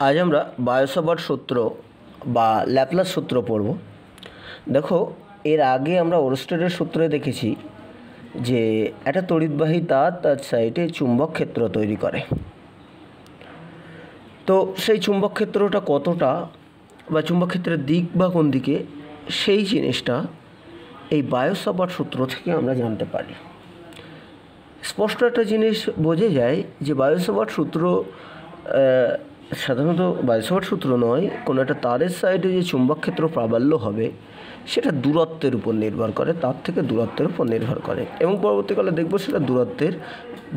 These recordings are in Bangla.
আজ আমরা বায়োসাভার্ট সূত্র বা ল্যাপ্লাস সূত্র পড়ব। দেখো, এর আগে আমরা ওরস্টেডের সূত্রে দেখেছি যে একটা তড়িৎবাহী তার তার সাইডে চুম্বক ক্ষেত্র তৈরি করে। তো সেই চুম্বক ক্ষেত্রটা কতটা বা চুম্বক ক্ষেত্রের দিক বা কোন দিকে, সেই জিনিসটা এই বায়োসাভার্ট সূত্র থেকে আমরা জানতে পারি। স্পষ্ট একটা জিনিস বোঝা যায় যে বায়োসাভার্ট সূত্র সাধারণত বায়োসাভার্ট সূত্র নয়, কোনো একটা তারের সাইডে যে চুম্বক ক্ষেত্র প্রাবল্য হবে সেটা দূরত্বের উপর নির্ভর করে, তার থেকে দূরত্বের উপর নির্ভর করে, এবং পরবর্তীকালে দেখব সেটা দূরত্বের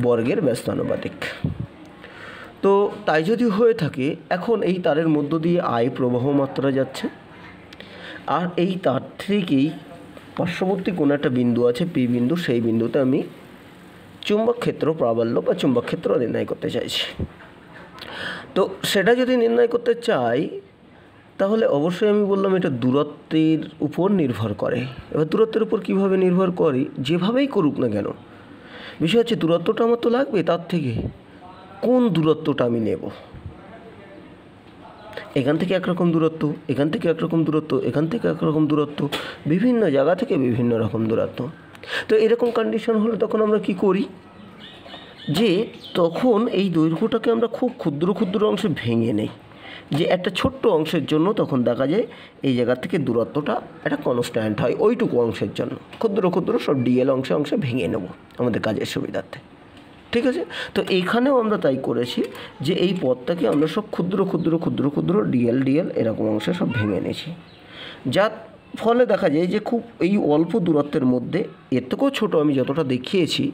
বর্গের ব্যস্তানুপাতিক। তো তাই যদি হয়ে থাকে, এখন এই তারের মধ্য দিয়ে আই প্রবাহ মাত্রা যাচ্ছে, আর এই তার থেকেই পার্শ্ববর্তী কোনো একটা বিন্দু আছে পি বিন্দু, সেই বিন্দুতে আমি চুম্বক ক্ষেত্র প্রাবল্য বা চুম্বক ক্ষেত্র নির্ণয় করতে চাইছি। তো সেটা যদি নির্ণয় করতে চাই তাহলে অবশ্যই আমি বললাম এটা দূরত্বের উপর নির্ভর করে। এবার দূরত্বের উপর কীভাবে নির্ভর করে, যেভাবেই করুক না কেন, বিষয় হচ্ছে দূরত্বটা আমার তো লাগবে, তার থেকে কোন দূরত্বটা আমি নেব। এখান থেকে একরকম দূরত্ব, এখান থেকে একরকম দূরত্ব, এখান থেকে একরকম দূরত্ব, বিভিন্ন জায়গা থেকে বিভিন্ন রকম দূরত্ব। তো এরকম কন্ডিশন হলে তখন আমরা কি করি, যে তখন এই দৈর্ঘ্যটাকে আমরা খুব ক্ষুদ্র ক্ষুদ্র অংশে ভেঙে নেই, যে একটা ছোট্ট অংশের জন্য তখন দেখা যায় এই জায়গা থেকে দূরত্বটা একটা কনস্ট্যান্ট হয়, ওইটুকু অংশের জন্য ক্ষুদ্র ক্ষুদ্র সব ডিএল অংশে অংশে ভেঙে নেব আমাদের কাজের সুবিধার্থে। ঠিক আছে, তো এইখানেও আমরা তাই করেছি যে এই পথটাকে আমরা সব ক্ষুদ্র ক্ষুদ্র ক্ষুদ্র ক্ষুদ্র ডিএল ডিএল এরকম অংশে সব ভেঙে নিয়েছি, যার ফলে দেখা যায় যে খুব এই অল্প দূরত্বের মধ্যে, এর থেকেও ছোটো আমি যতটা দেখিয়েছি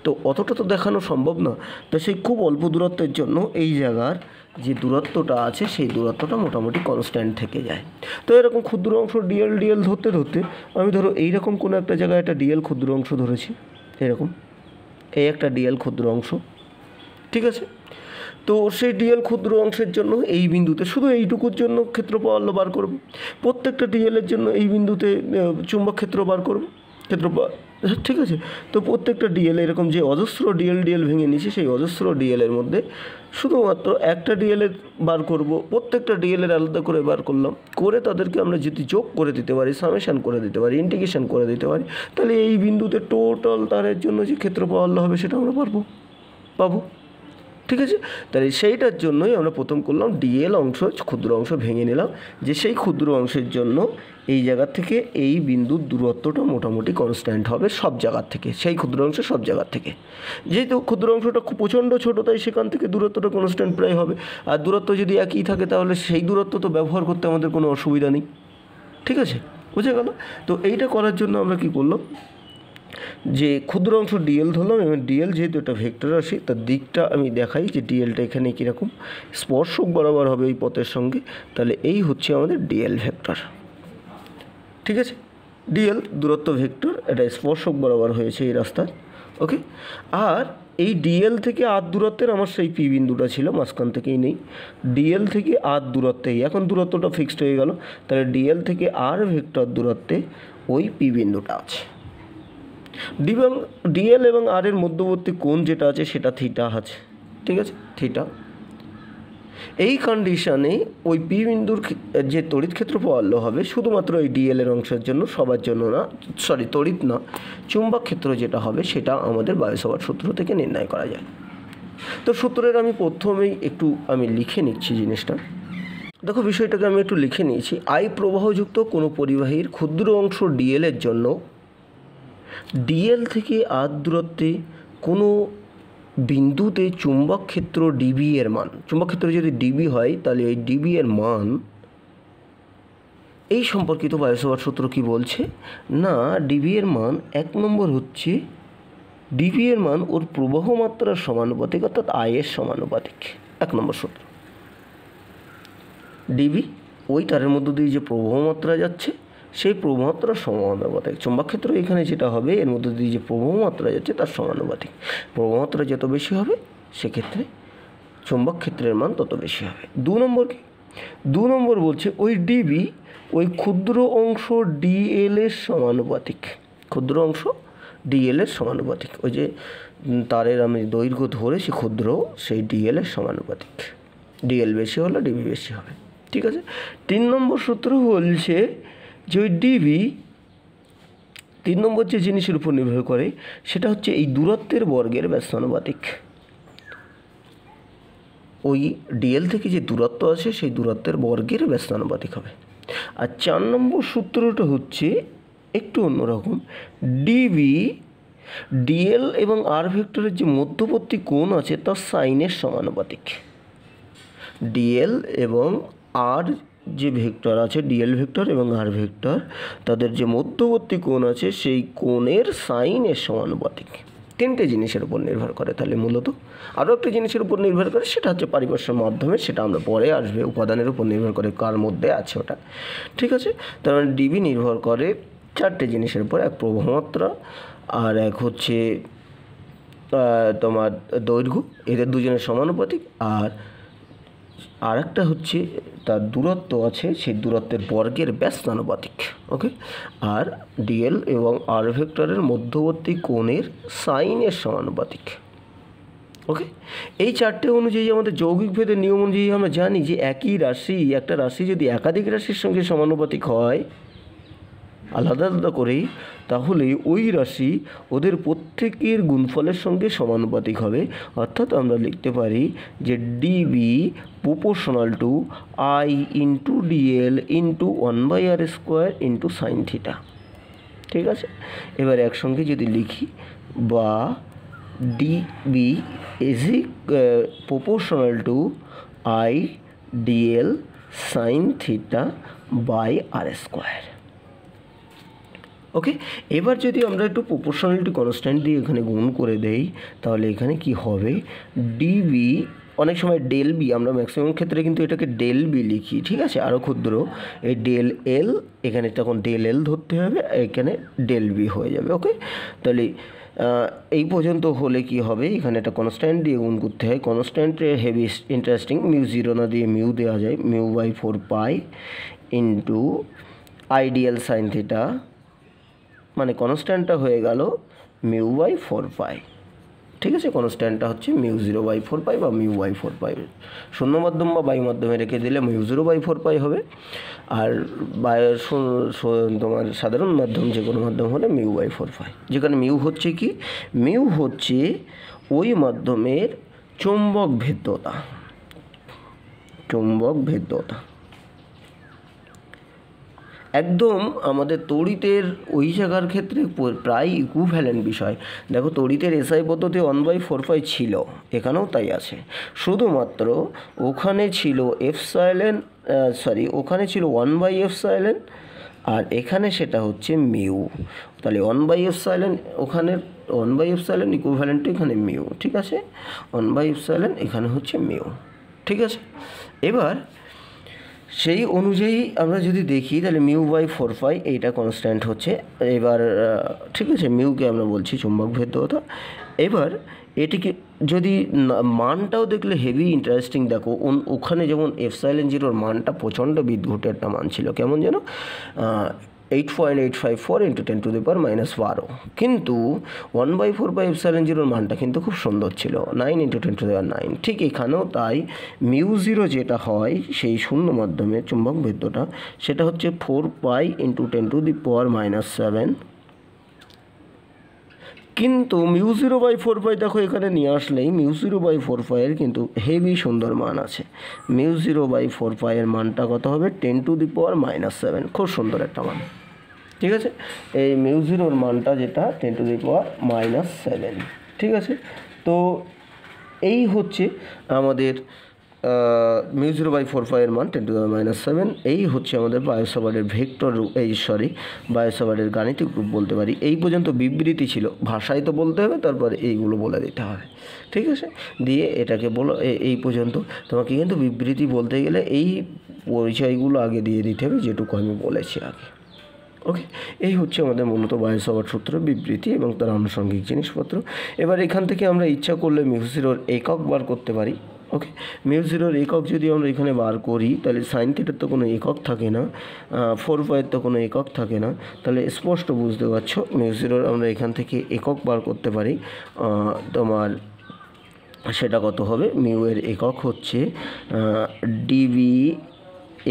তো অতটা তো দেখানো সম্ভব না, তো সেই খুব অল্প দূরত্বের জন্য এই জায়গার যে দূরত্বটা আছে সেই দূরত্বটা মোটামুটি কনস্ট্যান্ট থেকে যায়। তো এরকম ক্ষুদ্র অংশ ডিএল ডিএল ধরতে ধরতে আমি ধরো এইরকম কোনো একটা জায়গায় একটা ডিএল ক্ষুদ্র অংশ ধরেছি, এরকম এই একটা ডিএল ক্ষুদ্র অংশ, ঠিক আছে। তো সেই ডিএল ক্ষুদ্র অংশের জন্য এই বিন্দুতে শুধু এইটুকুর জন্য ক্ষেত্র প্রাবল্য বার করব, প্রত্যেকটা ডিএলের জন্য এই বিন্দুতে চুম্বক ক্ষেত্র বার করব, ঠিক আছে। তো প্রত্যেকটা ডিএল এরকম যে অজস্র ডিএল ডিএল ভেঙে নিয়েছি, সেই অজস্র ডিএলের মধ্যে শুধুমাত্র একটা ডিএলের বার করব, প্রত্যেকটা ডিএলের আলাদা করে বার করলাম, করে তাদেরকে আমরা যদি যোগ করে দিতে পারি, সামেশান করে দিতে পারি, ইন্টিগ্রেশন করে দিতে পারি, তাহলে এই বিন্দুতে টোটাল তারের জন্য যে ক্ষেত্র প্রাবল্য হবে সেটা আমরা পাবো। ঠিক আছে, তাহলে সেইটার জন্যই আমরা প্রথম করলাম ডিএল অংশ ক্ষুদ্র অংশ ভেঙে নিলাম, যে সেই ক্ষুদ্র অংশের জন্য এই জায়গা থেকে এই বিন্দুর দূরত্বটা মোটামুটি কনস্ট্যান্ট হবে সব জায়গার থেকে, সেই ক্ষুদ্র অংশ সব জায়গার থেকে। যেহেতু ক্ষুদ্র অংশটা খুব প্রচণ্ড ছোটো, তাই সেখান থেকে দূরত্বটা কনস্ট্যান্ট প্রায় হবে, আর দূরত্ব যদি একই থাকে তাহলে সেই দূরত্ব তো ব্যবহার করতে আমাদের কোনো অসুবিধা নেই। ঠিক আছে, বুঝে গেল? তো এইটা করার জন্য আমরা কী করলাম, যে ক্ষুদ্র অংশ ডিএল ধরলাম, এবং ডিএল যেহেতু একটা ভেক্টর রাশি, তার দিকটা আমি দেখাই যে ডিএলটা এখানে কীরকম স্পর্শক বরাবর হবে এই পথের সঙ্গে, তাহলে এই হচ্ছে আমাদের ডিএল ভেক্টর। ঠিক আছে, ডিএল দূরত্ব ভেক্টর, এটা স্পর্শক বরাবর হয়েছে এই রাস্তার, ওকে। আর এই ডিএল থেকে আর দূরত্বের আমার সেই পি বিন্দুটা ছিল, মাঝখান থেকেই নেই, ডিএল থেকে আর দূরত্বেই এখন দূরত্বটা ফিক্সড হয়ে গেল, তাহলে ডিএল থেকে আর ভেক্টর দূরত্বে ওই পি বিন্দুটা আছে। ডিএল এবং আর এর মধ্যবর্তী কোণ যেটা আছে সেটা থিটা আছে, ঠিক আছে, থিটা। এই কন্ডিশনে ওই পি বিন্দুর যে তড়িৎ ক্ষেত্র প্রাবল্য হবে শুধুমাত্র এই ডিএল এর অংশের জন্য, সবার জন্য না, তড়িৎ না, চুম্বক ক্ষেত্র যেটা হবে সেটা আমাদের বায়োসাভার্ট সূত্র থেকে নির্ণয় করা যায়। তো সূত্রের আমি প্রথমেই একটু লিখে নিচ্ছি জিনিসটা। দেখো, বিষয়টাকে আমি একটু লিখে নিয়েছি। আই প্রবাহযুক্ত কোনো পরিবাহীর ক্ষুদ্র অংশ ডিএল এর জন্য ডিএল থেকে আর দূরত্বে কোনো বিন্দুতে চুম্বক ক্ষেত্র ডিবি এর মান, চুম্বক ক্ষেত্র যদি ডিবি হয় তাহলে এই ডিবি এর মান, এই সম্পর্কিত বায়োসাভার্ট সূত্র কি বলছে না, ডিবি এর মান 1 নম্বর হচ্ছে ডিবি এর মান ওর প্রবাহ মাত্রার সমানুপাতিক, অর্থাৎ আয়ের সমানুপাতিক। 1 নম্বর সূত্র, ডিবি ওই তারের মধ্য দিয়ে যে প্রবাহ মাত্রা যাচ্ছে সেই প্রবাহমাত্রার সমানুপাতিক। চুম্বক ক্ষেত্র এখানে যেটা হবে এর মধ্যে দিয়ে যে প্রবাহমাত্রা যাচ্ছে তার সমানুপাতিক। প্রবাহমাত্রা যত বেশি হবে সেক্ষেত্রে চুম্বক ক্ষেত্রের মান তত বেশি হবে। 2 নম্বর কি, 2 নম্বর বলছে ওই ডিবি ওই ক্ষুদ্র অংশ ডিএল এর সমানুপাতিক, ক্ষুদ্র অংশ ডিএল এর সমানুপাতিক, ওই যে তারের আমি দৈর্ঘ্য ধরেছি ক্ষুদ্র, সেই ডিএল এর সমানুপাতিক। ডিএল বেশি হলে ডিবি বেশি হবে। ঠিক আছে, 3 নম্বর সূত্র বলছে যে ওই ডিবি 3 নম্বর যে জিনিসের উপর নির্ভর করে সেটা হচ্ছে এই দূরত্বের বর্গের ব্যস্তানুপাতিক। ওই ডিএল থেকে যে দূরত্ব আছে সেই দূরত্বের বর্গের ব্যস্তানুপাতিক হবে। আর 4 নম্বর সূত্রটা হচ্ছে একটু অন্যরকম, ডিবি ডিএল এবং আর ভেক্টরের যে মধ্যবর্তী কোণ আছে তার সাইনের সমানুপাতিক। ডিএল এবং আর যে ভেক্টর আছে, ডিএল ভেক্টর এবং আর ভেক্টর, তাদের যে মধ্যবর্তী কোণ আছে সেই কোণের সাইনের সমানুপাতিক। 3টে জিনিসের উপর নির্ভর করে। তাহলে মূলত আরও একটা জিনিসের উপর নির্ভর করে, সেটা হচ্ছে পারিপার্শ্বের মাধ্যমে, সেটা আমরা পরে আসবে। উপাদানের উপর নির্ভর করে কার মধ্যে আছে ওটা। ঠিক আছে, তার মানে ডিবি নির্ভর করে 4টে জিনিসের উপর, এক প্রবাহমাত্রা, আর এক হচ্ছে তোমার দৈর্ঘ্য, এদের দুজনের সমানুপাতিক, আর একটা হচ্ছে তার দূরত্ব আছে সেই দূরত্বের বর্গের ব্যস্তানুপাতিক। ওকে, আর ডিএল এবং আর ভেক্টরের মধ্যবর্তী কোণের সাইনের সমানুপাতিক। ওকে, এই 4টে অনুযায়ী আমাদের যৌগিক ভেদের নিয়ম অনুযায়ী আমরা জানি যে একই রাশি, একটা রাশি যদি একাধিক রাশির সঙ্গে সমানুপাতিক হয় আলাদা আলাদা করেই, তাহলে ওই রাশি ওদের প্রত্যেকের গুণফলের সঙ্গে সমানুপাতিক হবে। অর্থাৎ আমরা লিখতে পারি যে dB proportional to I into dl into 1/r² into sine theta. ঠিক আছে, এবার একসঙ্গে যদি লিখি, বা dB is proportional to I dl sine theta by r²। Okay, এবার যদি আমরা একটু প্রপোর্শনালিটি কনস্ট্যান্ট দিয়ে এখানে গুণ করে দেই, তাহলে এখানে কি হবে, ডিবি, অনেক সময় ডেল বি, আমরা ম্যাক্সিমাম ক্ষেত্রে কিন্তু এটাকে ডেল বি লিখি। ঠিক আছে, আরও ক্ষুদ্র, এই ডেল এল, এখানে তখন ডেল এল ধরতে হবে, এখানে ডেল বি হয়ে যাবে। ওকে, তাহলে এই পর্যন্ত হলে কি হবে, এখানে একটা কনস্ট্যান্ট দিয়ে গুণ করতে হয়। কনস্ট্যান্টে হেভি ইন্টারেস্টিং, μ0 না দিয়ে মিউ দেওয়া যায়, μ/4π ইন্টু আইডিয়াল সাইন থিটা, মানে কনস্ট্যান্টটা হয়ে গেল μ/4π। ঠিক আছে, কনস্ট্যান্টটা হচ্ছে μ0/4π বা μ/4π। শূন্য মাধ্যম বা বায়ু মাধ্যমে রেখে দিলে μ0/4π হবে, আর তোমার সাধারণ মাধ্যম যে কোনো মাধ্যম হলে μ/4π। যেখানে মিউ হচ্ছে কি, মিউ হচ্ছে ওই মাধ্যমের চৌম্বক ভেদ্যতা। চৌম্বক ভেদ্যতা একদম আমাদের তড়িতের ওই জায়গার ক্ষেত্রে প্রায় ইকুইভ্যালেন্ট বিষয়। দেখো, তড়িতের এসআই পদ্ধতি 1/4π ছিল, এখানেও তাই আছে, শুধুমাত্র ওখানে ছিল ওখানে ছিল 1/ε, আর এখানে সেটা হচ্ছে মিউ। তাহলে 1/ε, ওখানে 1/ε ইকুইভ্যালেন্ট টু এখানে মিউ। ঠিক আছে, 1/ε এখানে হচ্ছে মিউ। ঠিক আছে, এবার সেই অনুযায়ী আমরা যদি দেখি তাহলে μ/4π এইটা কনস্ট্যান্ট হচ্ছে। এবার ঠিক আছে, মিউকে আমরা বলছি চুম্বক ভেদ্যতা। এবার এটিকে যদি মানটাও দেখলে হেভি ইন্টারেস্টিং। দেখো, ওখানে যেমন ε0 মানটা প্রচণ্ড বিদ্ঘুটে একটা মান ছিল, কেমন যেন 8.854 × 10⁻⁻12, কিন্তু 1/4πε0 মানটা কিন্তু খুব সুন্দর ছিল, 9 × 10⁹। ঠিক এখানেও তাই μ0 যেটা হয় সেই শূন্য মাধ্যমে চুম্বক ভেদ্যটা, সেটা হচ্ছে 4π × 10⁻⁷। কিন্তু μ0/4π দেখো এখানে নিয়ে আসলেই μ0/4π এর কিন্তু হেভি সুন্দর মান আছে। μ0/4π এর মানটা কত হবে, 10⁻⁷, খুব সুন্দর একটা মান। ঠিক আছে, এই μ0 মানটা যেটা 10⁻⁷। ঠিক আছে, তো এই হচ্ছে আমাদের μ0/4π এর মান 10⁻⁷। এই হচ্ছে আমাদের বায়ু-স্যাভার্টের ভেক্টর রূপ, বায়ু-স্যাভার্টের গাণিতিক রূপ বলতে পারি। এই পর্যন্ত বিবৃতি ছিল, ভাষায় তো বলতে হবে, তারপরে এইগুলো বলে দিতে হবে। ঠিক আছে, দিয়ে এটাকে বলো, এই পর্যন্ত তোমাকে কিন্তু বিবৃতি বলতে গেলে এই পরিচয়গুলো আগে দিয়ে দিতে হবে, যেটুকু আমি বলেছি আগে। ওকে, এই হচ্ছে আমাদের মূলত বায়ু-স্যাভার্ট সূত্রের বিবৃতি এবং তার আনুষঙ্গিক জিনিসপত্র। এবার এখান থেকে আমরা ইচ্ছা করলে μ0 একক বার করতে পারি। ওকে, μ0 একক যদি আমরা এখানে বার করি, তাহলে সাইন থিটার তো কোনো একক থাকে না, 4π এর তো কোনো একক থাকে না, তাহলে স্পষ্ট বুঝতে পারছো μ0 আমরা এখান থেকে একক বার করতে পারি। তোমার সেটা কত হবে, মিউ এর একক হচ্ছে ডিবি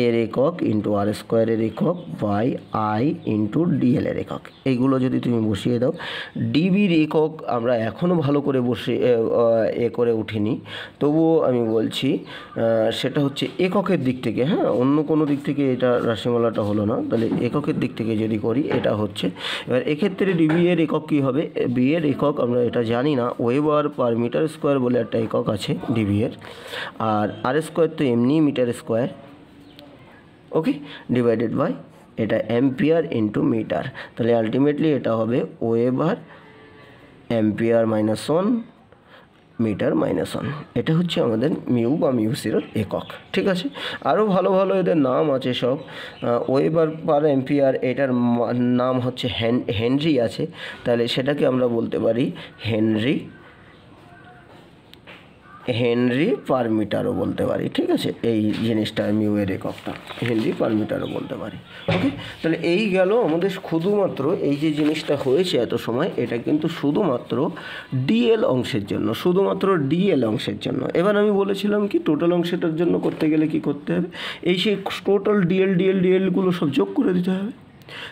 এর একক ইন্টু আর স্কোয়ারের একক বাই আই ইন্টু ডিএল এর একক। এইগুলো যদি তুমি বসিয়ে দাও, ডিবির একক আমরা এখনও ভালো করে করে উঠিনি, তবুও আমি বলছি সেটা হচ্ছে এককের দিক থেকে, হ্যাঁ, অন্য কোনো দিক থেকে এটা রাশিমালাটা হলো না, তাহলে এককের দিক থেকে যদি করি এটা হচ্ছে। এবার এক্ষেত্রে ডিবি এর একক কী হবে, বি এর একক আমরা এটা জানি না, ওয়েবার পার মিটার স্কোয়ার বলে একটা একক আছে ডিবি এর, আর আর স্কোয়ার তো এমনি metre square, okay, divided by এটা অ্যাম্পিয়ার ইন্টু মিটার, তাহলে আলটিমেটলি এটা হবে ওয়েবার অ্যাম্পিয়ার -1 মিটার -1। এটা হচ্ছে আমাদের মিউ বা মিউ জিরোর একক। ঠিক আছে, আরও ভালো ভালো এদের নাম আছে সব, ওয়েবার পার অ্যাম্পিয়ার এটার নাম হচ্ছে হেনরি আছে, তাহলে সেটাকে আমরা বলতে পারি হেনরি পার মিটারও বলতে পারি। ঠিক আছে, এই জিনিসটা মিউ এর এককটা হেনরি পার মিটারও বলতে পারি। ওকে, তাহলে এই গেল আমাদের শুধুমাত্র এই যে জিনিসটা হয়েছে এত সময়, এটা কিন্তু শুধুমাত্র ডিএল অংশের জন্য, শুধুমাত্র ডিএল অংশের জন্য। এবার আমি বলেছিলাম কি টোটাল অংশটার জন্য করতে গেলে কি করতে হবে, এই সেই টোটাল ডিএলগুলো সব যোগ করে দিতে হবে।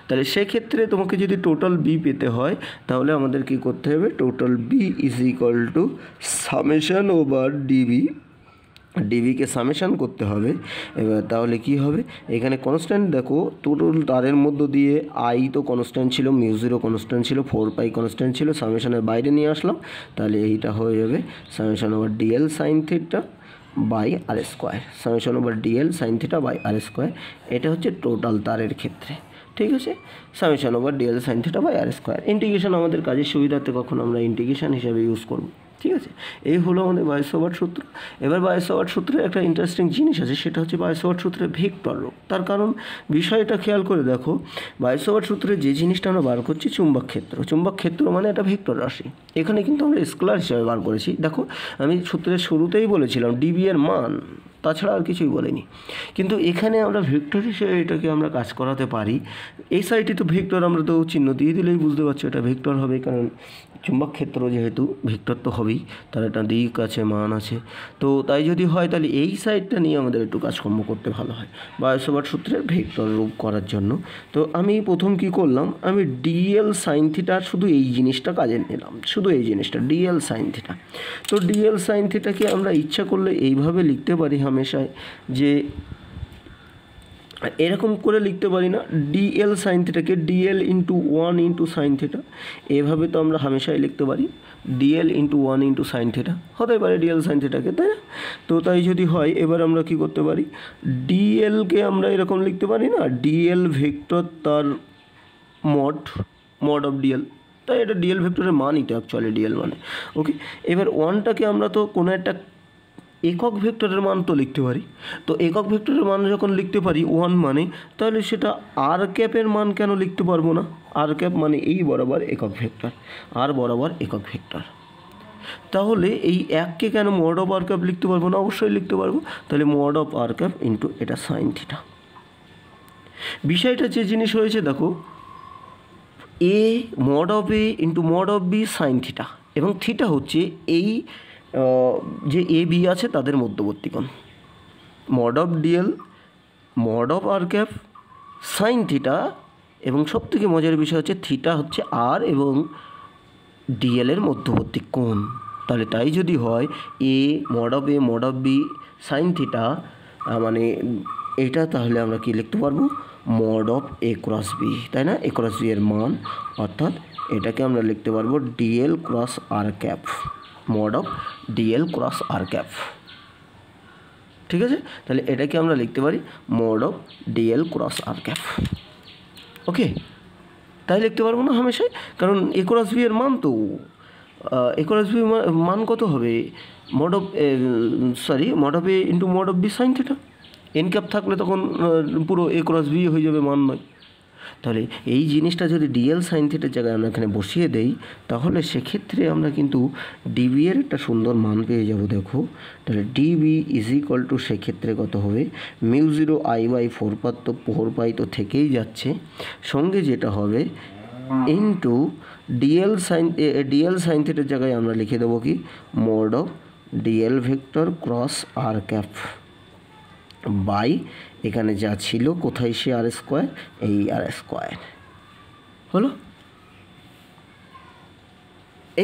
তাহলে সেক্ষেত্রে তোমাকে যদি টোটাল বি পেতে হয় তাহলে আমাদের কি করতে হবে, total B is equal to summation over ডিবিকে সামেশন করতে হবে। এবার তাহলে কি হবে, এখানে কনস্ট্যান্ট দেখো, টোটাল তারের মধ্য দিয়ে আই তো কনস্ট্যান্ট ছিল, মিউ জিরো কনস্ট্যান্ট ছিল, 4 পাই কনস্ট্যান্ট ছিল, সামেশনের বাইরে নিয়ে আসলাম, তাহলে এইটা হয়ে যাবে summation over dl sine theta by r square, summation over dl sine theta by r square. এটা হচ্ছে টোটাল তারের ক্ষেত্রে। ঠিক আছে, summation over dl sine theta by r square. Integration আমাদের কাজের সুবিধার্থে কখন আমরা ইন্টিগ্রেশন হিসাবে ইউজ করব। ঠিক আছে, এই হলো আমাদের বায়োসাভার্ট সূত্র। এবার বায়োসাভার্ট সূত্রে একটা ইন্টারেস্টিং জিনিস আছে, সেটা হচ্ছে বায়োসাভার্ট সূত্রে ভেক্টর রূপ। তার কারণ বিষয়টা খেয়াল করে দেখো, বায়োসাভার্ট সূত্রে যে জিনিসটা আমরা বার করছি চুম্বক ক্ষেত্র, চুম্বক ক্ষেত্র মানে একটা ভেক্টর রাশি, এখানে কিন্তু আমরা স্কেলার হিসাবে বার করেছি। দেখো আমি সূত্রের শুরুতেই বলেছিলাম ডিবি এর মান, তাছাড়া আর কিছুই বলিনি, কিন্তু এখানে আমরা ভেক্টর হিসেবে এটাকে আমরা কাজ করাতে পারি। এই সাইডে তো ভেক্টর, আমরা তো চিহ্ন দিয়ে দিলেই বুঝতে পারছো এটা ভেক্টর হবে, কারণ চুম্বক ক্ষেত্র যেহেতু ভেক্টর তো হবেই, তার একটা দিক আছে, মান আছে, তো তাই যদি হয় তাহলে এই সাইডটা নিয়ে আমাদের একটু কাজকর্ম করতে ভালো হয় বায়োসাভার্ট সূত্রের ভেক্টর রূপ করার জন্য। তো আমি প্রথম কি করলাম, আমি ডিএল সাইন থিটার শুধু এই জিনিসটা কাজে নিলাম, শুধু এই জিনিসটা ডিএল সাইন থিটা। তো ডিএল সাইন থিটাকে আমরা ইচ্ছা করলে এইভাবে লিখতে পারি হামেশাই, যে এরকম করে লিখতে পারি না, ডিএল সাইন থিটাকে dL into 1 into sine theta, এভাবে তো আমরা হামেশাই লিখতে পারি dL into 1 into sine theta, হতে পারে ডিএল সাইন থিটাকে, তাই না? তো তাই যদি হয়, এবার আমরা কি করতে পারি, ডিএলকে আমরা এরকম লিখতে পারি না, ডিএল ভেক্টর তার মড অফ ডিএল, তাই এটা ডিএল ভেক্টরের মানই তো অ্যাকচুয়ালি ডিএল মানে। ওকে, এবার 1টাকে আমরা তো কোনো একটা একক ভেক্টরের মান তো লিখতে পারি, তো একক ভেক্টরের মান যখন লিখতে পারি 1 মানে, তাহলে সেটা আর ক্যাপের মান কেন লিখতে পারবো না? আর ক্যাপ মানে এই বরাবর একক ভেক্টর, আর বরাবর একক ভেক্টর, তাহলে এই এককে কেন মড অফ আর ক্যাপ লিখতে পারবো না? অবশ্যই লিখতে পারবো। তাহলে mod of r cap into এটা সাইন থিটা। বিষয়টা যে জিনিস হয়েছে দেখো, a mod of a into mod of b sine theta, এবং থিটা হচ্ছে এই যে এ বি আছে তাদের মধ্যবর্তী কোণ, mod of dl mod of r cap sine theta, এবং সবথেকে মজার বিষয় হচ্ছে থিটা হচ্ছে আর এবং ডিএলের মধ্যবর্তী কোণ। তাহলে তাই যদি হয় a mod of b sine theta মানে এটা, তাহলে আমরা কি লিখতে পারবো, mod of a cross b, তাই না? এ ক্রস বি এর মান, অর্থাৎ এটাকে আমরা লিখতে পারবো dl cross r cap, mod of dl cross r cap. ঠিক আছে, তাহলে এটাকে আমরা লিখতে পারি mod of dl cross r cap. Okay, তাই লিখতে পারবো না হামেশাই, কারণ এ ক্রস বি এর মান তো এ ক্রস বি মান কত হবে, mod of a into mod of b sine theta, n cap থাকলে তখন পুরো এ ক্রস বি হয়ে যাবে, মান নয়। তাহলে এই জিনিসটা যদি ডিএল সাইন থিটার জায়গায় আমরা এখানে বসিয়ে দেই, তাহলে সেক্ষেত্রে আমরা কিন্তু ডিবি এর একটা সুন্দর মান পেয়ে যাব। দেখো, তাহলে ডিবি ইজ ইকুয়াল টু সেক্ষেত্রে কত হবে, মিউ জিরো আই বাই 4 তো থেকেই যাচ্ছে, সঙ্গে যেটা হবে ইন্টু ডিএল সাইন থিটার জায়গায় আমরা লিখে দেবো কি, mod of dl vector cross r cap by এখানে যা ছিল কোথায় সে আর স্কোয়ার, এই আর স্কোয়ার হলো।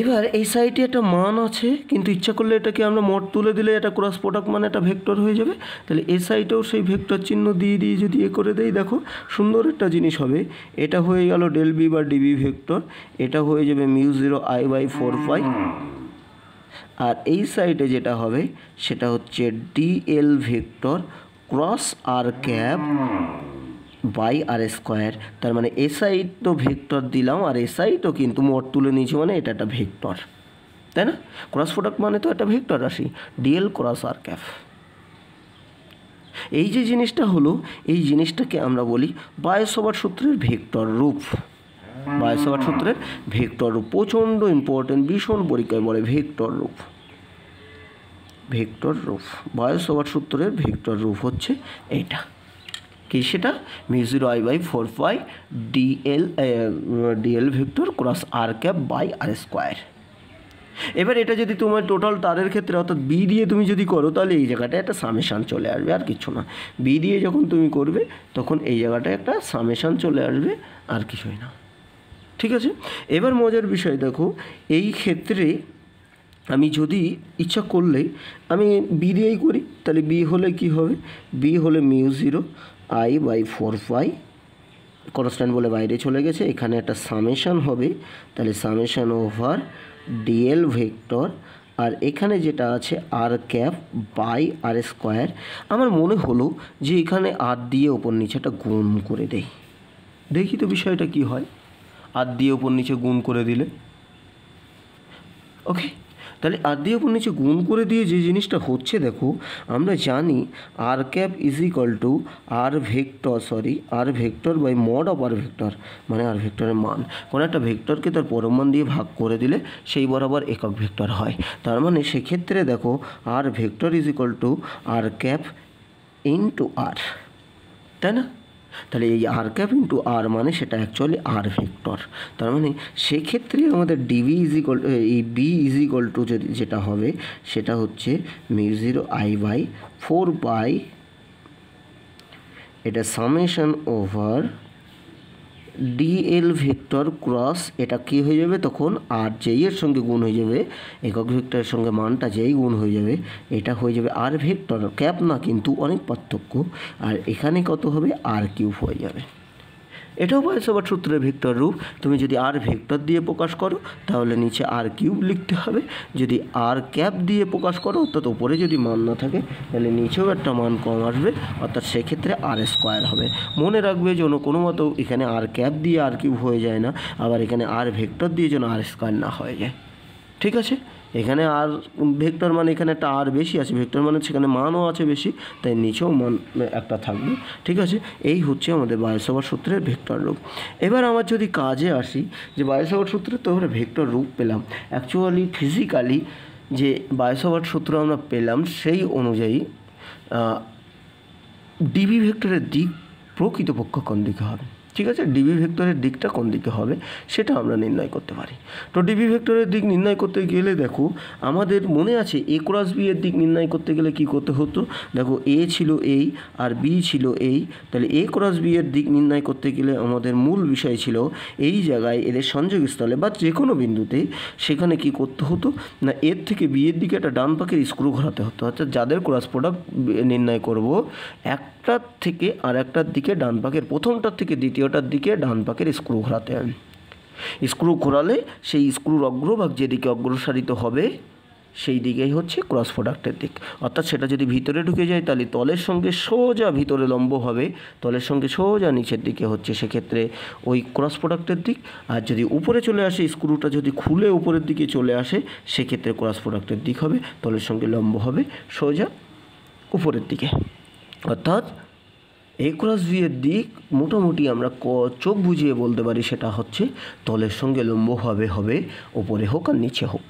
এবার এই সাইডে একটা মান আছে, কিন্তু ইচ্ছা করলে এটাকে আমরা মড তুলে দিলে এটা ক্রস প্রোডাক্ট মানে একটা ভেক্টর হয়ে যাবে। তাহলে এই সাইডেও সেই ভেক্টর চিহ্ন দিয়ে যদি এ করে দেই, দেখো সুন্দর একটা জিনিস হবে। এটা হয়ে গেল ডেল বি বা ডিবি ভেক্টর, এটা হয়ে যাবে μ0I/4π। আর এই সাইডে যেটা হবে সেটা হচ্ছে dl vector cross r cap by r square. তার মানে এ সাইড তো ভেক্টর দিলাম, আর এ সাইডও কিন্তু মোট তুলে নিয়েছি, মানে এটা একটা ভেক্টর, তাই না? ক্রস প্রোডাক্ট মানে তো একটা ভেক্টর রাশি, ডিএল ক্রস আর ক্যাপ। এই যে জিনিসটা হলো, এই জিনিসটাকে আমরা বলি বায়ো-সাভার্ট সূত্রের ভেক্টর রূপ। বায়ো-সাভার্ট সূত্রের ভেক্টর রূপ প্রচণ্ড ইম্পর্টেন্ট, ভীষণ পরীক্ষায় বলে ভেক্টর রূপ। ভেক্টর রূপ বায়ো-সাভার্ট সূত্রের ভেক্টর রূপ হচ্ছে এইটা, কি সেটা μ0I/4π dl vector cross r cap by r square. এবার এটা যদি তোমার টোটাল তারের ক্ষেত্রে অর্থাৎ বি দিয়ে তুমি যদি করো, তাহলে এই জায়গাটায় একটা সামেশান চলে আসবে, আর কিছু না। বি দিয়ে যখন তুমি করবে তখন এই জায়গাটায় একটা সামেশান চলে আসবে, আর কিছুই না। ঠিক আছে, এবার মজার বিষয় দেখো, এই ক্ষেত্রে আমি যদি ইচ্ছা করলে আমি বি দিয়েই করি, তাহলে বি হলে কি হবে, বি হলে μ0I/4π, কনস্ট্যান্ট বলে বাইরে চলে গেছে, এখানে একটা সামেশান হবে, তাহলে সামেশান ওভার ডিএল ভেক্টর, আর এখানে যেটা আছে আর ক্যাপ বাই আর স্কোয়ার। আমার মনে হলো যে এখানে আর দিয়ে ওপর নিচে একটা গুণ করে দেই, দেখি তো বিষয়টা কি হয়। আর দিয়ে ওপর নিচে গুণ করে দিলে, ওকে, তাহলে আর দিয়ে ওপর নিচে গুণ করে দিয়ে যে জিনিসটা হচ্ছে, দেখো আমরা জানি r cap is equal to r vector by mod of r vector, মানে আর ভেক্টরের মান। কোনো একটা ভেক্টরকে তার পরমান দিয়ে ভাগ করে দিলে সেই বরাবর একক ভেক্টর হয়। তার মানে সেক্ষেত্রে দেখো r vector is equal to r cap into r, তাই না? তাহলে এই আর ক্যাপ ইন্টু আর মানে সেটা অ্যাকচুয়ালি আর ভেক্টর। তার মানে সেক্ষেত্রে আমাদের ডিবি ইজ ইকুয়াল এই বি ইজ ইকুয়াল টু যদি যেটা হবে সেটা হচ্ছে μ0I/4π, এটা summation over DL vector cross, এটা কী হয়ে যাবে তখন আর যেই এর সঙ্গে গুণ হয়ে যাবে, একক ভেক্টরের সঙ্গে মানটা যেই গুণ হয়ে যাবে, এটা হয়ে যাবে আর ভেক্টর, ক্যাপ না কিন্তু অনেক পার্থক্য, আর এখানে কত হবে আর কিউব হয়ে যাবে। এটাও বায়ো-সাভার্ট সূত্রের ভেক্টর রূপ। তুমি যদি আর ভেক্টর দিয়ে প্রকাশ করো তাহলে নিচে আর কিউব লিখতে হবে, যদি আর ক্যাপ দিয়ে প্রকাশ করো অর্থাৎ ওপরে যদি মান না থাকে তাহলে নিচেও একটা মান কম আসবে, অর্থাৎ সেক্ষেত্রে আর স্কোয়ার হবে। মনে রাখবে যেন কোনো মতো এখানে আর ক্যাপ দিয়ে আর কিউব হয়ে যায় না, আবার এখানে আর ভেক্টর দিয়ে যেন আর স্কোয়ার না হয়ে যায়। ঠিক আছে, এখানে আর ভেক্টর মানে এখানে একটা আর বেশি আছে, ভেক্টর মানে সেখানে মানও আছে বেশি, তাই নিচেও মান একটা থাকবে। ঠিক আছে, এই হচ্ছে আমাদের বায়ো-সাভার্ট সূত্রের ভেক্টর রূপ। এবার আমার যদি কাজে আসি, যে বায়ো-সাভার্ট সূত্রের তো আমরা ভেক্টর রূপ পেলাম, অ্যাকচুয়ালি ফিজিক্যালি যে বায়ো-সাভার্ট সূত্র আমরা পেলাম সেই অনুযায়ী ডিবি ভেক্টরের দিক প্রকৃতপক্ষ কোন দিকে হবে। ঠিক আছে, ডিবি ভেক্টরের দিকটা কোন দিকে হবে সেটা আমরা নির্ণয় করতে পারি। তো ডিবি ভেক্টরের দিক নির্ণয় করতে গেলে দেখো আমাদের মনে আছে এ ক্রস বি এর দিক নির্ণয় করতে গেলে কি করতে হতো, দেখো এ ছিল এই আর বি ছিল এই, তাহলে এ ক্রস বি এর দিক নির্ণয় করতে গেলে আমাদের মূল বিষয় ছিল এই জায়গায় এদের সংযোগস্থলে বা যে কোনো বিন্দুতে সেখানে কি করতে হতো না, এর থেকে বি এর দিকে একটা ডান পাকের স্ক্রু ঘোরাতে হতো, অর্থাৎ যাদের ক্রস প্রোডাক্ট নির্ণয় করব একটার থেকে আর একটার দিকে ডান পাকের প্রথমটার থেকে দ্বিতীয়টার দিকে ডান পাকের স্ক্রু ঘোরাতে হয়। স্ক্রু ঘোরালে সেই স্ক্রুর অগ্রভাগ যেদিকে অগ্রসারিত হবে সেই দিকেই হচ্ছে ক্রস প্রোডাক্টের দিক, অর্থাৎ সেটা যদি ভিতরে ঢুকে যায় তাহলে তলের সঙ্গে সোজা ভিতরে লম্ব হবে, তলের সঙ্গে সোজা নিচের দিকে হচ্ছে সেক্ষেত্রে ওই ক্রস প্রোডাক্টের দিক। আর যদি উপরে চলে আসে, স্ক্রুটা যদি খুলে উপরের দিকে চলে আসে সেক্ষেত্রে ক্রস প্রোডাক্টের দিক হবে তলের সঙ্গে লম্ব হবে সোজা উপরের দিকে। অর্থাৎ এ ক্রস বি এর দিক মোটামুটি আমরা চোখ বুঝিয়ে বলতে পারি সেটা হচ্ছে তলের সঙ্গে লম্বভাবে হবে, ওপরে হোক আর নিচে হোক।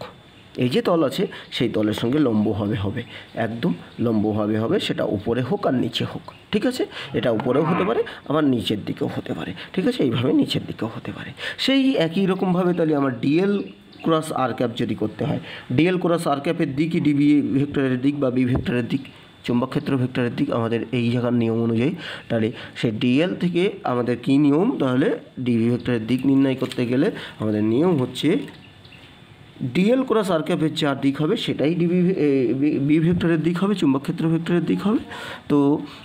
এই যে তল আছে সেই তলের সঙ্গে লম্বভাবে হবে, একদম লম্বভাবে হবে, সেটা উপরে হোক আর নিচে হোক। ঠিক আছে, এটা উপরেও হতে পারে আবার নিচের দিকেও হতে পারে। ঠিক আছে, এইভাবে নিচের দিকেও হতে পারে। সেই একই রকমভাবে তাহলে আমার ডিএল ক্রস আর ক্যাপ যদি করতে হয়, ডিএল ক্রস আর ক্যাপের দিকই ডিবি ভেক্টরের দিক বা বি ভেক্টরের দিক, চুম্বক ক্ষেত্র ভেক্টরের দিক আমাদের এই জায়গার নিয়ম অনুযায়ী। তাহলে সেই ডিএল থেকে আমাদের কী নিয়ম, তাহলে ডিবি ভেক্টরের দিক নির্ণয় করতে গেলে আমাদের নিয়ম হচ্ছে ডিএল ক্রস আর ক্যাপের যা দিক হবে সেটাই বি ভেক্টরের দিক হবে, চুম্বক ক্ষেত্র ভেক্টরের দিক হবে। তো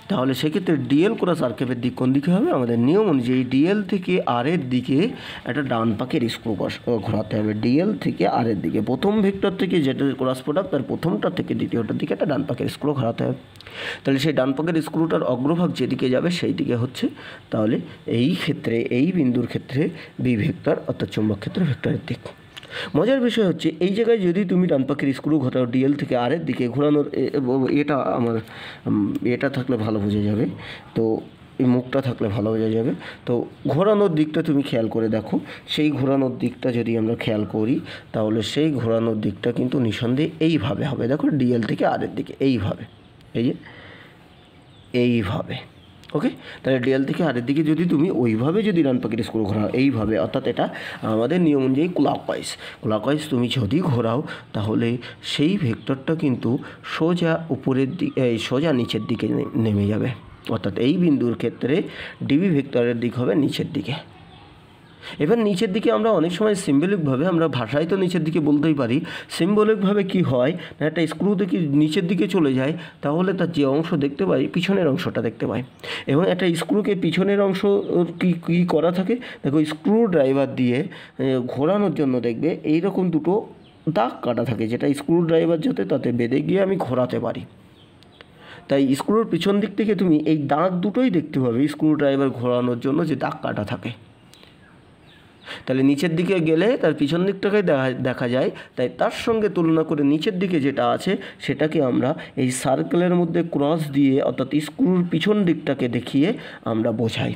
তাহলে সেক্ষেত্রে ডিএল ক্রস আর ক্যাপের দিক কোন দিকে হবে, আমাদের নিয়ম অনুযায়ী ডিএল থেকে আর এর দিকে একটা ডান পাকের স্ক্রু ঘোরাতে হবে। ডিএল থেকে আর এর দিকে প্রথম ভেক্টর থেকে যেটা ক্রস প্রোডাক্ট তার প্রথমটা থেকে দ্বিতীয়টার দিকে একটা ডান পাকের স্ক্রু ঘোরাতে হবে। তাহলে সেই ডান পাকের স্ক্রুটার অগ্রভাগ যেদিকে যাবে সেই দিকে হচ্ছে তাহলে এই ক্ষেত্রে এই বিন্দুর ক্ষেত্রে বি ভেক্টর অর্থাৎ চুম্বক ক্ষেত্র ভেক্টরের দিক। মজার বিষয় হচ্ছে এই জায়গায় যদি তুমি ডান পাকের স্ক্রু ঘোরাও ডিএল থেকে আরের দিকে ঘোরানোর, এটা আমার এটা থাকলে ভালো বোঝা যাবে, তো এই মুখটা থাকলে ভালো বোঝা যাবে। তো ঘোরানোর দিকটা তুমি খেয়াল করে দেখো, সেই ঘোরানোর দিকটা যদি আমরা খেয়াল করি তাহলে সেই ঘোরানোর দিকটা কিন্তু নিঃসন্দেহে এইভাবে হবে। দেখো ডিএল থেকে আরের দিকে এইভাবে, এই যে এইভাবে, ওকে। তাহলে ডিএল থেকে আরের দিকে যদি তুমি ওইভাবে যদি ডান পাকের স্ক্রু ঘোরাও এইভাবে, অর্থাৎ এটা আমাদের নিয়ম অনুযায়ী ক্লকওয়াইজ তুমি যদি ঘোরাও তাহলে সেই ভেক্টরটা কিন্তু সোজা উপরের দিকে, সোজা নিচের দিকে নেমে যাবে। অর্থাৎ এই বিন্দুর ক্ষেত্রে ডিবি ভেক্টরের দিক হবে নিচের দিকে। এবার নিচের দিকে আমরা অনেক সময় সিম্বলিকভাবে, আমরা ভাষায় তো নিচের দিকে বলতেই পারি, সিম্বলিকভাবে কি হয় না, একটা স্ক্রু থেকে নিচের দিকে চলে যায় তাহলে তার যে অংশ দেখতে পাই পিছনের অংশটা দেখতে পাই। এবং একটা স্ক্রুকে পিছনের অংশ কী করা থাকে, দেখো স্ক্রু ড্রাইভার দিয়ে ঘোরানোর জন্য দেখবে এইরকম দুটো দাগ কাটা থাকে, যেটা স্ক্রু ড্রাইভার যাতে তাতে বেঁধে গিয়ে আমি ঘোরাতে পারি। তাই স্ক্রুর পিছন দিক থেকে তুমি এই দাগ দুটোই দেখতে পাবে, স্ক্রু ড্রাইভার ঘোরানোর জন্য যে দাগ কাটা থাকে। তাহলে নিচের দিকে গেলে তার পিছন দিকটাকে দেখা যায়, তাই তার সঙ্গে তুলনা করে নিচের দিকে যেটা আছে সেটাকে আমরা এই সার্কেলের মধ্যে ক্রস দিয়ে অর্থাৎ স্ক্রুর পিছন দিকটাকে দেখিয়ে আমরা বোঝাই।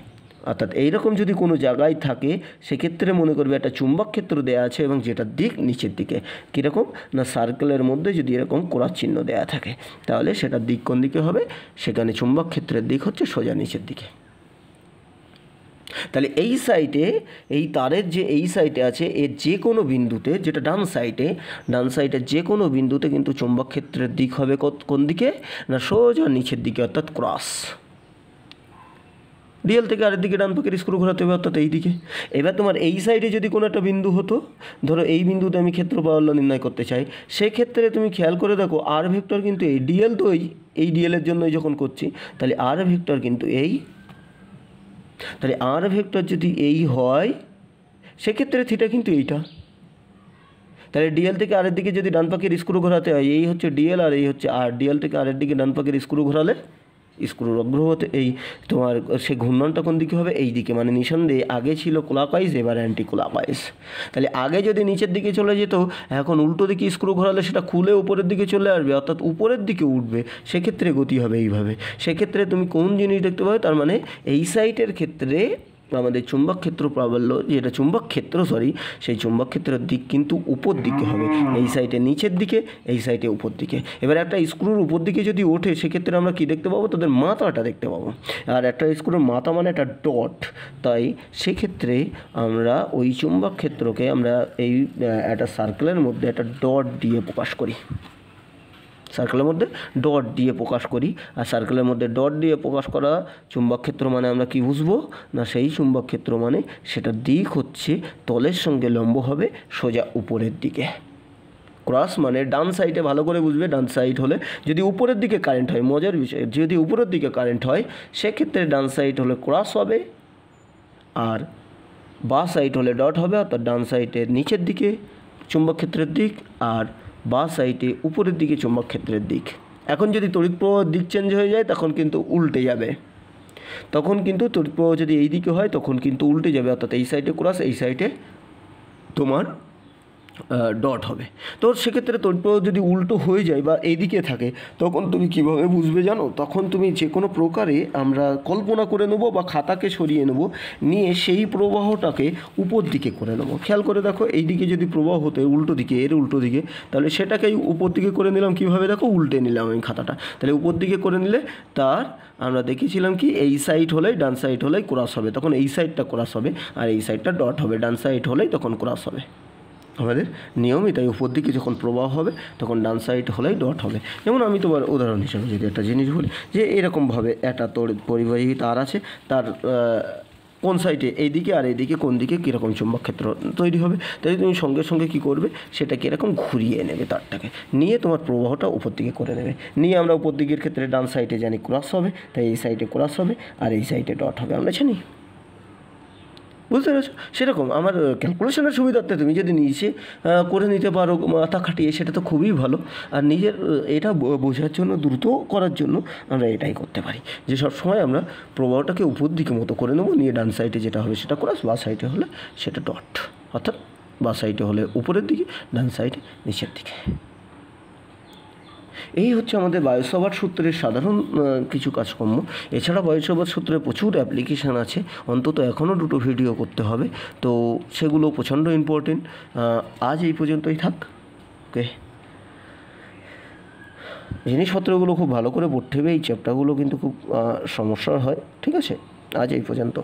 অর্থাৎ এইরকম যদি কোনো জায়গায় থাকে সেক্ষেত্রে মনে করবে একটা চুম্বক ক্ষেত্র দেওয়া আছে এবং যেটার দিক নিচের দিকে। কীরকম না, সার্কেলের মধ্যে যদি এরকম ক্রস চিহ্ন দেওয়া থাকে তাহলে সেটার দিক কোন দিকে হবে, সেখানে চুম্বক ক্ষেত্রের দিক হচ্ছে সোজা নিচের দিকে। তাহলে এই সাইডে, এই তারের যে এই সাইডে আছে এর যে কোনো বিন্দুতে, যেটা ডান সাইডের যে কোনো বিন্দুতে কিন্তু চুম্বক ক্ষেত্রের দিক হবে কোন দিকে না, সোজা নিচের দিকে অর্থাৎ ক্রস। ডিএল থেকে আরের দিকে ডান পাকের স্ক্রু ঘোরাতে হবে অর্থাৎ এই দিকে। এবার তোমার এই সাইডে যদি কোনো একটা বিন্দু হতো, ধরো এই বিন্দুতে আমি ক্ষেত্র প্রাবল্য নির্ণয় করতে চাই, সেক্ষেত্রে তুমি খেয়াল করে দেখো আর ভেক্টর কিন্তু এই ডিএল তো এই ডিএলের জন্যই যখন করছি, তাহলে আর ভেক্টর কিন্তু এই, তাহলে আর ভেক্টর যদি এই হয় সেক্ষেত্রে থিটা কিন্তু এইটা। তাহলে ডিএল থেকে আরের দিকে যদি ডান পাকের স্ক্রু ঘোরাতে হয়, এই হচ্ছে ডিএল আর এই হচ্ছে আর, ডিএল থেকে আরের দিকে ডান পাকের স্ক্রু ঘোরালে স্ক্রুর অগ্রহতে এই তোমার সে ঘূর্ণনটা কোন দিকে হবে, এই দিকে। মানে নিঃসন্দেহে আগে ছিল ক্লকওয়াইজ, এবার অ্যান্টি ক্লকওয়াইজ। তাহলে আগে যদি নিচের দিকে চলে যেত, এখন উল্টো দিকে স্ক্রু ঘোরালে সেটা খুলে উপরের দিকে চলে আসবে অর্থাৎ উপরের দিকে উঠবে, সেক্ষেত্রে গতি হবে এইভাবে। সেক্ষেত্রে তুমি কোন জিনিস দেখতে পাবে, তার মানে এই সাইডের ক্ষেত্রে আমাদের চুম্বক ক্ষেত্র প্রাবল্য, যেটা চুম্বক ক্ষেত্র সেই চুম্বক ক্ষেত্রের দিক কিন্তু উপর দিকে হবে, এই সাইডে নিচের দিকে, এই সাইডে উপর দিকে। এবার একটা স্ক্রুর উপর দিকে যদি ওঠে সেক্ষেত্রে আমরা কি দেখতে পাবো, তাদের মাথাটা দেখতে পাবো। আর একটা স্ক্রুর মাথা মানে একটা ডট, তাই সেক্ষেত্রে আমরা ওই চুম্বক ক্ষেত্রকে আমরা এই একটা সার্কেলের মধ্যে একটা ডট দিয়ে প্রকাশ করি, সার্কেলের মধ্যে ডট দিয়ে প্রকাশ করি। আর সার্কেলের মধ্যে ডট দিয়ে প্রকাশ করা চুম্বক ক্ষেত্র মানে আমরা কি বুঝবো না, সেই চুম্বক ক্ষেত্র মানে সেটার দিক হচ্ছে তলের সঙ্গে লম্ব হবে সোজা উপরের দিকে। ক্রস মানে ডান সাইডে, ভালো করে বুঝবে, ডান সাইড হলে যদি উপরের দিকে কারেন্ট হয়, মজার বিষয়, যদি উপরের দিকে কারেন্ট হয় সেক্ষেত্রে ডান সাইড হলে ক্রস হবে, আর বাঁ সাইড হলে ডট হবে, অর্থাৎ ডান সাইডের নিচের দিকে চুম্বক ক্ষেত্রের দিক আর বাঁ সাইডে উপরের দিকে চুম্বক ক্ষেত্রের দিক। এখন যদি তড়িৎ প্রবাহ দিক চেঞ্জ হয়ে যায় তখন কিন্তু উল্টে যাবে, তখন কিন্তু তড়িৎ প্রবাহ যদি এই দিকে হয় তখন কিন্তু উল্টে যাবে, অর্থাৎ এই সাইডে ক্রস, এই সাইডে তোমার ডট হবে। তো সেক্ষেত্রে তড়িৎ প্রবাহ যদি উল্টো হয়ে যায় বা এইদিকে থাকে তখন তুমি কীভাবে বুঝবে জানো, তখন তুমি যে কোনো প্রকারে আমরা কল্পনা করে নেবো বা খাতাকে সরিয়ে নেব, নিয়ে সেই প্রবাহটাকে উপর দিকে করে নেবো। খেয়াল করে দেখো এই দিকে যদি প্রবাহ হতে উল্টো দিকে, এর উল্টো দিকে, তাহলে সেটাকেই উপর দিকে করে নিলাম। কীভাবে দেখো, উল্টে নিলাম এই খাতাটা, তাহলে উপর দিকে করে নিলে তার আমরা দেখেছিলাম কি এই সাইড হলেই ডান সাইড হলেই ক্রস হবে, তখন এই সাইডটা ক্রস হবে আর এই সাইডটা ডট হবে, ডান সাইড হলেই তখন ক্রস হবে। আমাদের নিয়মই তাই, উপর দিকে যখন প্রবাহ হবে তখন ডান সাইড হলেই ডট হবে। যেমন আমি তোমার উদাহরণ হিসাবে যদি একটা জিনিস বলি যে এরকমভাবে একটা পরিবাহী তার আছে, তার কোন সাইডে এইদিকে আর এইদিকে কোন দিকে কীরকম চুম্বক ক্ষেত্র তৈরি হবে, তাই তুমি সঙ্গে সঙ্গে কী করবে, সেটাকে এরকম ঘুরিয়ে নেবে, তারটাকে নিয়ে তোমার প্রবাহটা উপর দিকে করে নেবে। নিয়ে আমরা উপর দিকের ক্ষেত্রে ডান সাইডে জানি ক্রস হবে, তাই এই সাইডে ক্রস হবে আর এই সাইডে ডট হবে, আমরা জানি। বুঝতে পেরেছো? সেরকম আমার ক্যালকুলেশনের সুবিধার্থে তুমি যদি নিচে করে নিতে পারো মাথা খাটিয়ে, সেটা তো খুবই ভালো। আর নিজের এটা বোঝার জন্য, দ্রুত করার জন্য আমরা এটাই করতে পারি যে সবসময় আমরা প্রবাহটাকে উপর দিকে মতো করে নেবো, নিয়ে ডান সাইডে যেটা হবে সেটা ক্রস, বা সাইডে হলে সেটা ডট, অর্থাৎ বা সাইডে হলে উপরের দিকে, ডান সাইডে নিচের দিকে। এই হচ্ছে আমাদের বায়োসাভার্ট সূত্রের সাধারণ কিছু কাজকর্ম। এছাড়া বায়োসাভার্ট সূত্রের প্রচুর অ্যাপ্লিকেশান আছে, অন্তত এখনও 2টো ভিডিও করতে হবে, তো সেগুলো প্রচণ্ড ইম্পর্টেন্ট। আজ এই পর্যন্তই থাক। ওকে, জিনিসপত্রগুলো খুব ভালো করে পড়তে হবে, এই চ্যাপ্টারগুলো কিন্তু খুব সমস্যার হয়। ঠিক আছে, আজ এই পর্যন্ত।